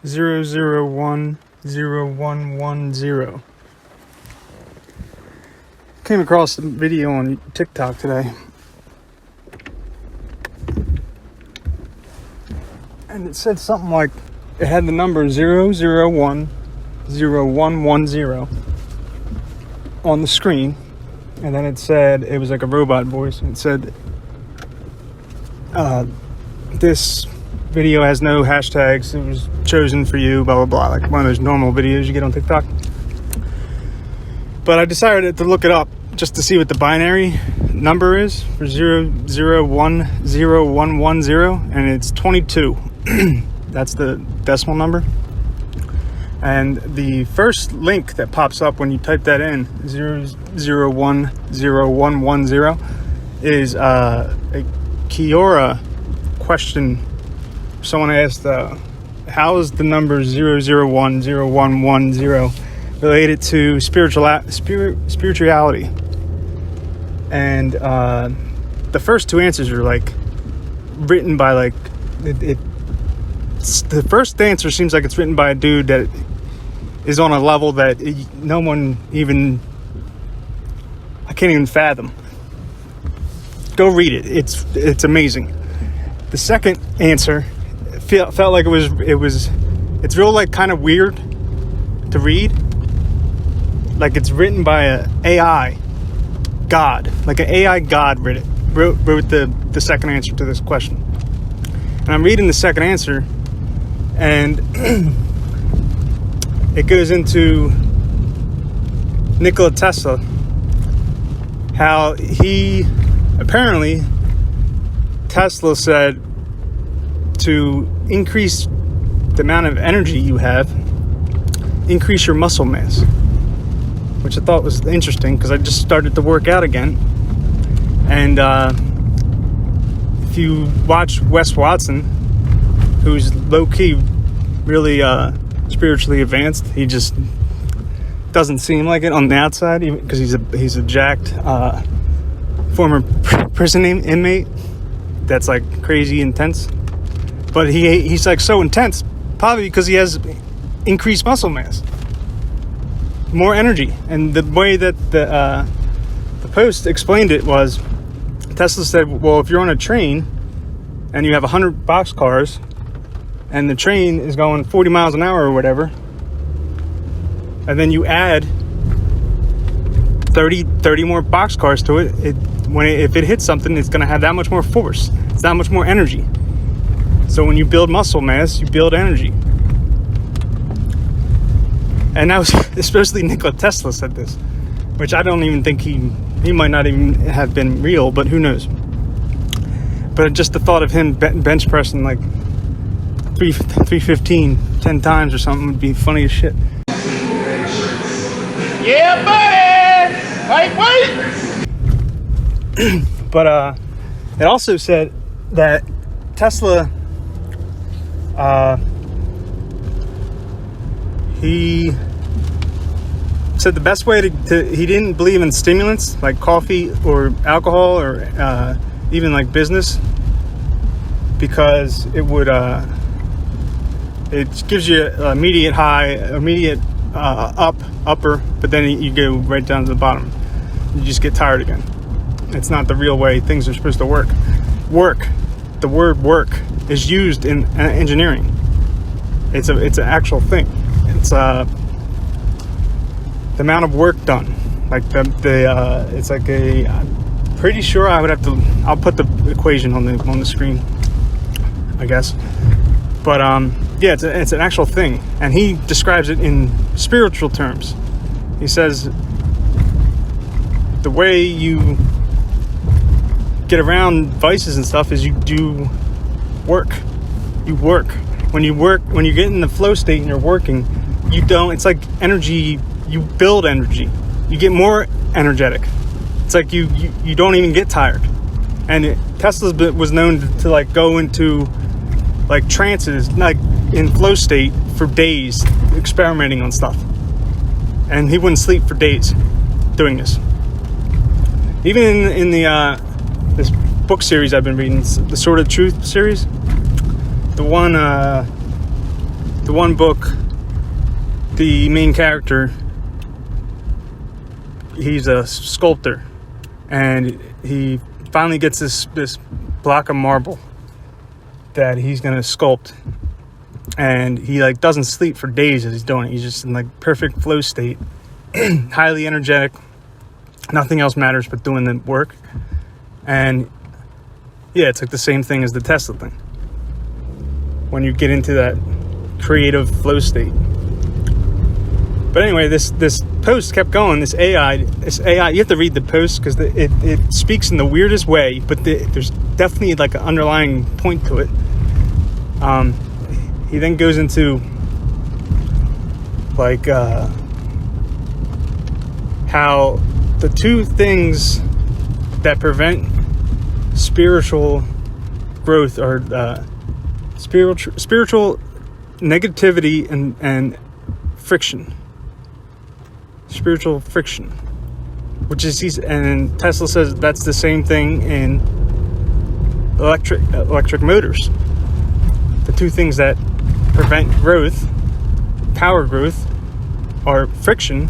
0010110. Came across a video on TikTok today, and it said something like it had the number 0010110 on the screen, and then it said, it was like a robot voice, and it said, this video has no hashtags, it was chosen for you, blah blah blah, like one of those normal videos you get on TikTok. But I decided to look it up just to see what the binary number is for 0010110, and it's 22. That's the decimal number. And the first link that pops up when you type that in, 0010110, is a Quora question. Someone asked, how is the number 0010110 related to spirituality? And the first two answers are like written by like the first answer seems like it's written by a dude that is on a level that no one even, I can't even fathom. Go read it. It's amazing. The second answer felt like it's real, like kind of weird to read. Like it's written by a AI God, like an AI God wrote the second answer to this question. And I'm reading the second answer, and it goes into Nikola Tesla, how he apparently, Tesla said, to increase the amount of energy you have, increase your muscle mass, which I thought was interesting because I just started to work out again. And if you watch Wes Watson, who's low-key really spiritually advanced, he just doesn't seem like it on the outside, because he's a jacked former prison inmate that's like crazy intense. But he's like so intense, probably because he has increased muscle mass, more energy. And the way that the post explained it was, Tesla said, well, if you're on a train and you have 100 boxcars and the train is going 40 miles an hour or whatever, and then you add 30 more boxcars to it, if it hits something, it's going to have that much more force. It's that much more energy. So when you build muscle mass, you build energy. And that was especially Nikola Tesla said this, which I don't even think he might not even have been real, but who knows. But just the thought of him bench pressing like 315 10 times or something would be funny as shit. Yeah, buddy! Wait! But it also said that Tesla, he said the best way to he didn't believe in stimulants like coffee or alcohol or even like business, because it would it gives you immediate high, immediate upper, but then you go right down to the bottom. You just get tired again. It's not the real way things are supposed to work. The word work is used in engineering. It's an actual thing. It's the amount of work done. Like it's like I'm pretty sure I'll put the equation on the screen, I guess. But yeah, it's an actual thing, and he describes it in spiritual terms. He says the way you get around vices and stuff is you do work. You work. When you get in the flow state and you're working, it's like energy, you build energy. You get more energetic. It's like you don't even get tired. And Tesla was known to like go into like trances, like in flow state for days, experimenting on stuff. And he wouldn't sleep for days doing this. Even in the this book series I've been reading, the Sword of Truth series, the one the one book, the main character, he's a sculptor, and he finally gets this block of marble that he's gonna sculpt, and he like doesn't sleep for days as he's doing it. He's just in like perfect flow state, highly energetic. Nothing else matters but doing the work. And yeah, it's like the same thing as the Tesla thing. When you get into that creative flow state. But anyway, this post kept going. This AI, you have to read the post because it speaks in the weirdest way, but there's definitely like an underlying point to it. He then goes into like how the two things that prevent spiritual growth are spiritual negativity and friction. Spiritual friction, which is, and Tesla says that's the same thing in electric motors. The two things that prevent growth, power growth, are friction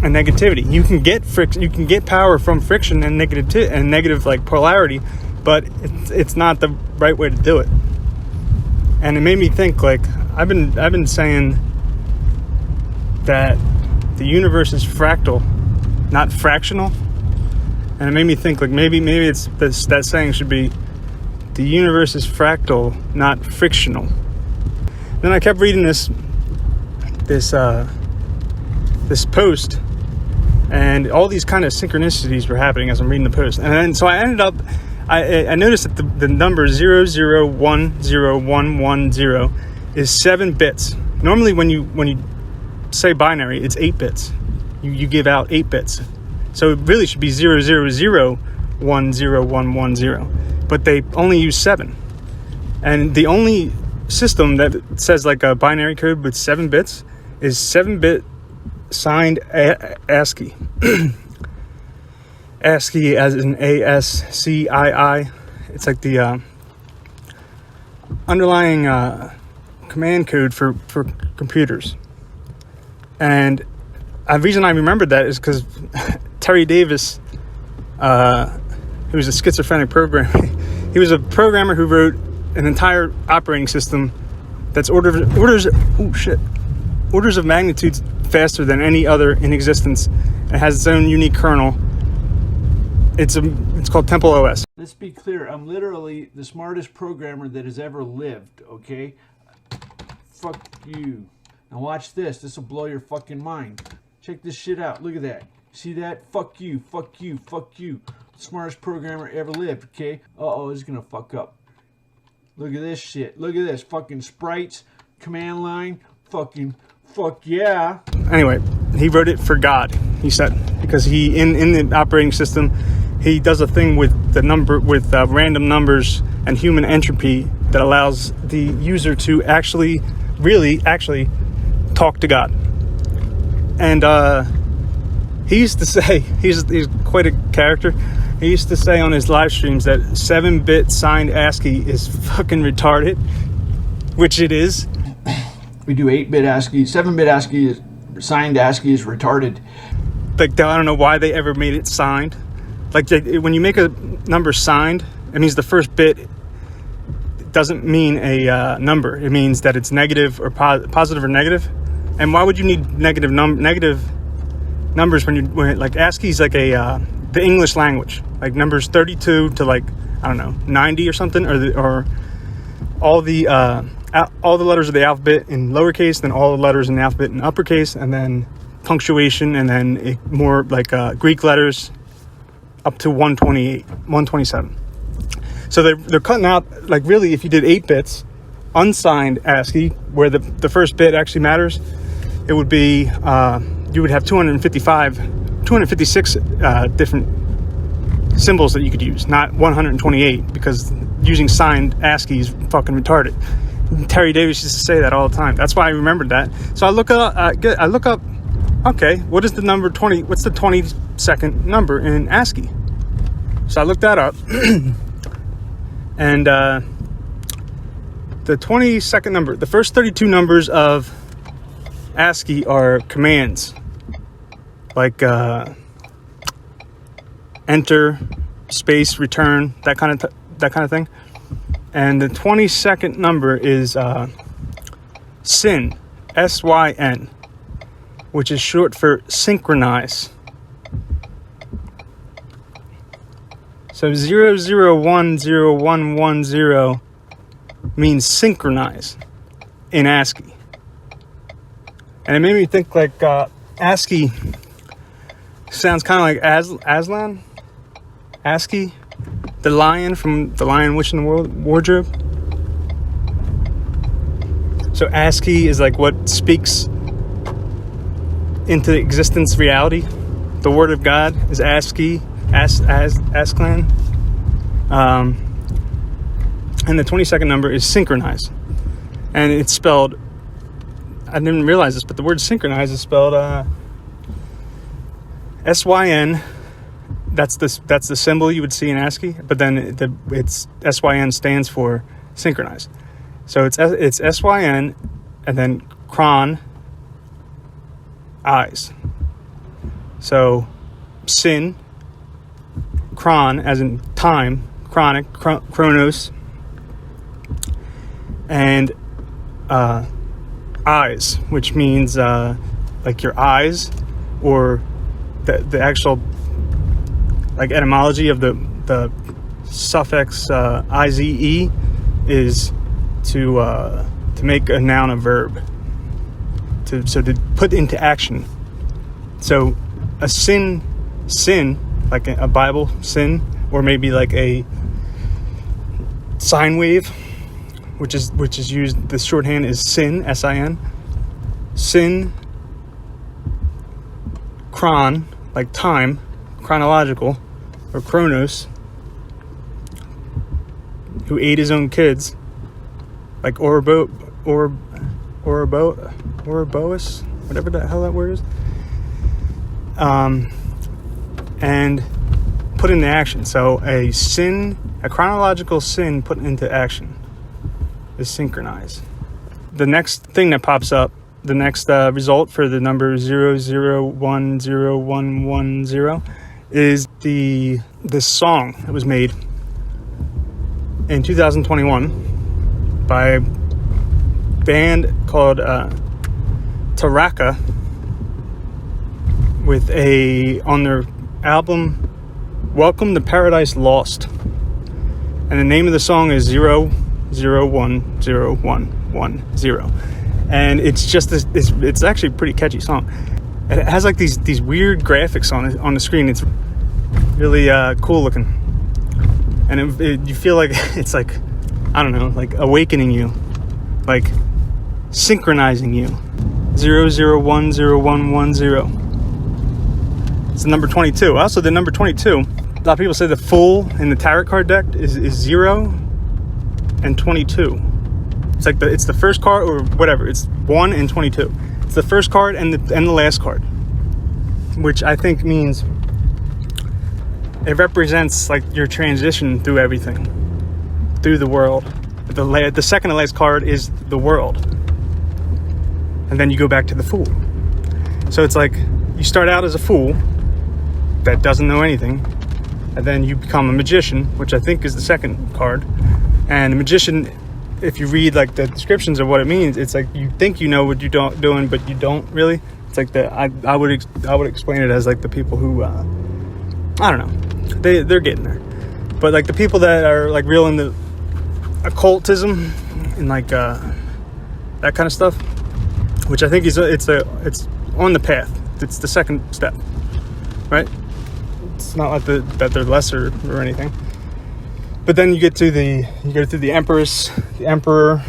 and negativity. You can get you can get power from friction and negative like polarity, but it's not the right way to do it. And it made me think, like, I've been saying that the universe is fractal, not fractional. And it made me think, like, maybe it's that saying should be, the universe is fractal, not frictional. Then I kept reading this post, and all these kind of synchronicities were happening as I'm reading the post. And then so I ended up, I noticed that the number 00101110 is 7 bits. Normally when you say binary, it's 8 bits. You give out 8 bits. So it really should be 00010110. But they only use 7. And the only system that says like a binary code with 7 bits is 7-bit signed ASCII. ASCII as in ASCII. It's like the underlying command code for computers. And the reason I remembered that is because Terry Davis, who was a schizophrenic programmer, he was a programmer who wrote an entire operating system that's orders of magnitude faster than any other in existence. It has its own unique kernel. It's called Temple OS. Let's be clear, I'm literally the smartest programmer that has ever lived, okay? Fuck you. Now watch this. This will blow your fucking mind. Check this shit out. Look at that. See that? Fuck you. Fuck you. Fuck you. Smartest programmer ever lived, okay? Uh-oh, this is gonna fuck up. Look at this shit. Look at this. Fucking sprites, command line, fucking fuck yeah. Anyway, he wrote it for God, he said, because he in the operating system, he does a thing with the number with random numbers and human entropy that allows the user to actually talk to God. And he used to say, he's quite a character. He used to say on his live streams that 7-bit signed ASCII is fucking retarded, which it is. We do 8-bit ASCII, 7-bit ASCII, signed ASCII is retarded. Like, I don't know why they ever made it signed. Like, when you make a number signed, it means the first bit doesn't mean a number. It means that it's negative or positive or negative. And why would you need negative numbers when like ASCII is like the English language, like numbers 32 to like, I don't know, 90 or something, or all the letters of the alphabet in lowercase, then all the letters in the alphabet in uppercase, and then punctuation, and then more like Greek letters up to 128, 127. So they're cutting out, like, really, if you did 8 bits, unsigned ASCII, where the first bit actually matters, it would be, you would have 256 different symbols that you could use, not 128, because using signed ASCII is fucking retarded. Terry Davis used to say that all the time. That's why I remembered that. So I look up, okay, what is the number 20? What's the 22nd number in ASCII? So I looked that up, and the 22nd number, the first 32 numbers of ASCII are commands, like enter, space, return, that kind of thing. And the 22nd number is SYN, SYN, which is short for synchronize. So 00101110 means synchronize in ASCII. And it made me think like ASCII sounds kind of like Aslan? ASCII? The lion from The Lion, Witch, and the Wardrobe? So ASCII is like what speaks into existence reality. The Word of God is ASCII, Asclan. And the 22nd number is synchronize. And it's spelled, I didn't realize this, but the word synchronize is spelled SYN. That's the symbol you would see in ASCII, but then it's SYN stands for synchronize. So it's SYN and then chron, eyes. So sin, chron as in time, chronic, chronos, and eyes, which means like your eyes, or the actual like etymology of the suffix ize is to make a noun a verb, to put into action. So a sin like a Bible sin, or maybe like a sine wave, which is used, the shorthand is SYN, SIN. Sin, chron, like time, chronological, or chronos, who ate his own kids, like Ouroboros, whatever the hell that word is, and put into action. So a chronological sin put into action is synchronize. The next thing that pops up, the next result for the number 00101110 is this song that was made in 2021 by a band called Taraka, with on their album Welcome to Paradise Lost, and the name of the song is 00101110, and it's just this. It's actually a pretty catchy song. And it has like these weird graphics on the screen. It's really cool looking, and you feel like it's like, I don't know, like awakening you, like synchronizing you. 00101110. It's the number 22. Also, the number 22. A lot of people say the Fool in the tarot card deck is 0 and 22. It's the first card, or whatever. It's 1 and 22. It's the first card and the last card, which I think means it represents like your transition through everything, through the world. The second to last card is the World, and then you go back to the Fool. So it's like you start out as a fool that doesn't know anything, and then you become a magician, which I think is the second card. And the magician, if you read like the descriptions of what it means, it's like you think you know what you're doing, but you don't really. It's like I would explain it as like the people who I don't know, they're getting there, but like the people that are like real into occultism and like that kind of stuff, which I think it's on the path. It's the second step, right? It's not like that they're lesser or anything. But then you go through the Empress, the Emperor,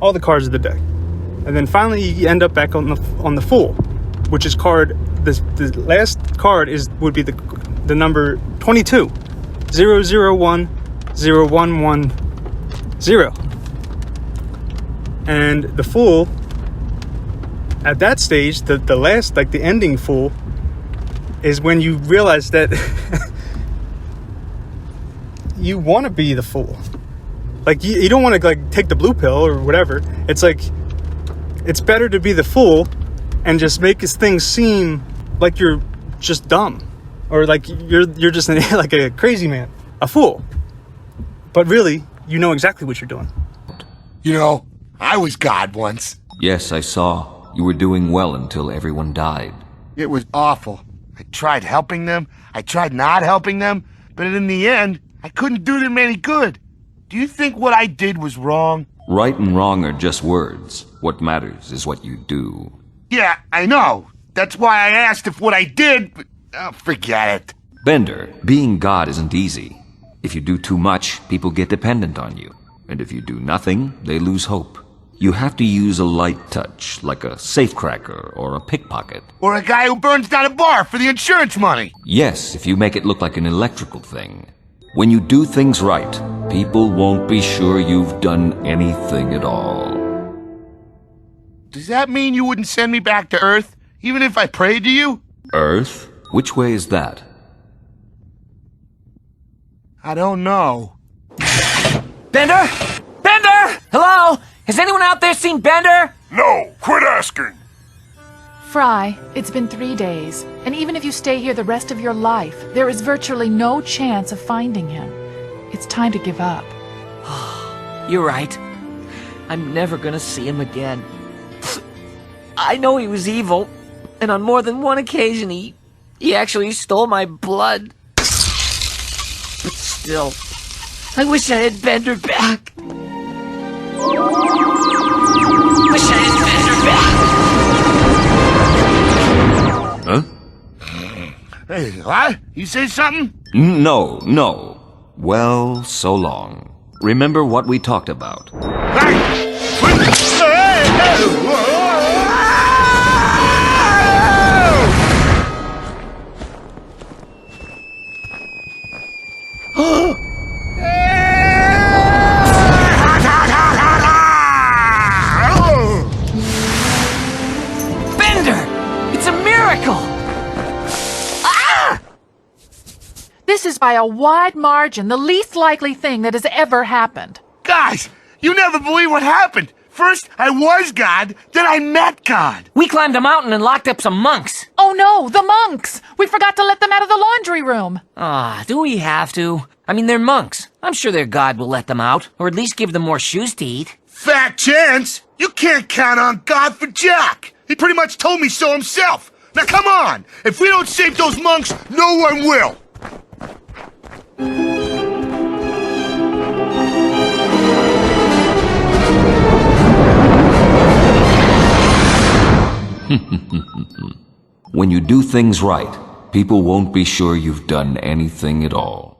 all the cards of the deck, and then finally you end up back on the Fool, which is card. The last card would be the number 22, 00101110, and the Fool. At that stage, the last, like the ending Fool, is when you realize that you want to be the fool. Like, you don't want to, like, take the blue pill or whatever. It's like, it's better to be the fool and just make this thing seem like you're just dumb. Or like you're just like a crazy man. A fool. But really, you know exactly what you're doing. You know, I was God once. Yes, I saw. You were doing well until everyone died. It was awful. I tried helping them. I tried not helping them. But in the end, I couldn't do them any good. Do you think what I did was wrong? Right and wrong are just words. What matters is what you do. Yeah, I know. That's why I asked if what I did, but forget it. Bender, being God isn't easy. If you do too much, people get dependent on you. And if you do nothing, they lose hope. You have to use a light touch, like a safecracker or a pickpocket. Or a guy who burns down a bar for the insurance money. Yes, if you make it look like an electrical thing. When you do things right, people won't be sure you've done anything at all. Does that mean you wouldn't send me back to Earth, even if I prayed to you? Earth? Which way is that? I don't know. Bender? Bender! Hello? Has anyone out there seen Bender? No, quit asking. Fry, it's been 3 days, and even if you stay here the rest of your life, there is virtually no chance of finding him. It's time to give up. You're right. I'm never gonna see him again. I know he was evil, and on more than one occasion he actually stole my blood. But still, I wish I had Bender back. Wish I had Bender back. Huh? Hey, what? You say something? No. Well, so long. Remember what we talked about. Bender! It's a miracle! This is by a wide margin the least likely thing that has ever happened. Guys, you never believe what happened. First, I was God, then I met God. We climbed a mountain and locked up some monks. Oh no, the monks! We forgot to let them out of the laundry room. Do we have to? I mean, they're monks. I'm sure their God will let them out, or at least give them more shoes to eat. Fat chance. You can't count on God for jack. He pretty much told me so himself. Now come on. If we don't save those monks, no one will. When you do things right, people won't be sure you've done anything at all.